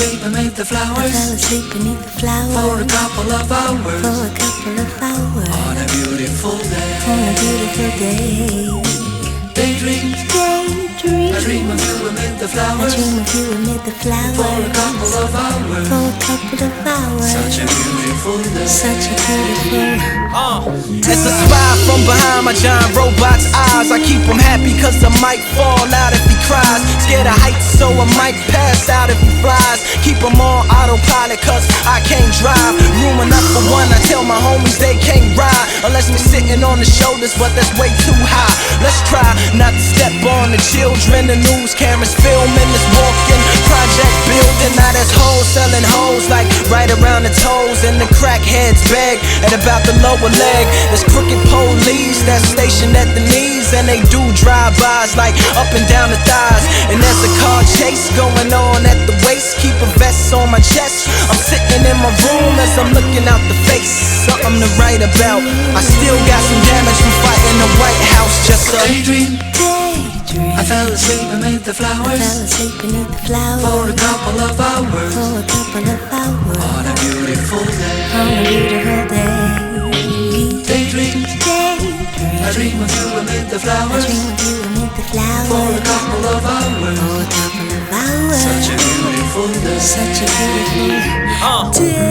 asleep amid the flowers. I fell asleep beneath the flowers For a couple of hours. For a couple of hours. On a beautiful day. On a beautiful day. Daydream. Daydream. I dream of you amid the flowers. I dream of you amid the flowers. For a couple of hours. For a couple of hours. Such a beautiful day. Such a beautiful. As a spy from behind my giant robot's eyes, I keep him happy cause I might fall out if he cries. Scared of heights so I might pass out if he flies. Keep him on autopilot cause I can't drive. Room enough for one, I tell my homies they can't ride unless we're sitting on the shoulders, but that's way too high. Let's try not to step on the children. The news cameras filming this walking project building. Now there's hoes selling hoes like right around the toes, and the crackheads beg at about the lower leg. There's crooked police that's stationed at the knees, and they do drive-bys like up and down the thighs. And there's a car chase going on at the waist. Keep a vest on my chest. I'm sitting in my room as I'm looking out the face. Something to write about. I still got some damage from fighting the White House. Just a daydream. Daydream. I fell asleep amid the flowers. I fell asleep beneath the flowers. For a couple of hours. For a couple of hours. On a beautiful day. On a beautiful day. Daydream. Daydream. I dream of you amid the I flowers. dream of you amid the flowers. For a couple of hours. For a couple of hours. Such a beautiful day. Such a beautiful day.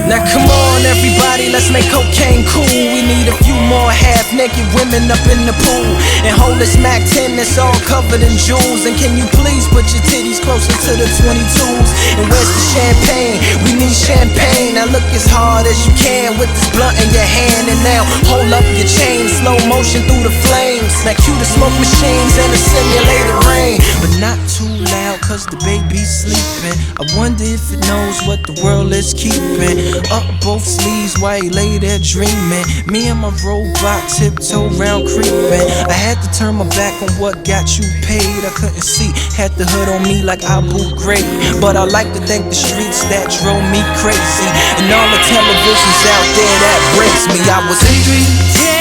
Now come on everybody, let's make cocaine cool. We need a few more half-naked women up in the pool, and hold this Mac 10 that's all covered in jewels. And can you please put your titties closer to the 22s? And where's the champagne? We need champagne. Now look as hard as you can with this blunt in your hand, and now hold up your chain, slow motion through the flames. Now cue the smoke machines and the simulated rain, but not too loud cause the baby's sleeping. I wonder if it knows what the world is keeping. Up both sleeves while he lay there dreaming. Me and my robot tiptoe round creeping. I had to turn my back on what got you paid. I couldn't see, had the hood on me like Abu Ghraib. But I like to thank the streets that drove me crazy, and all the televisions out there that breaks me. I was Daydream.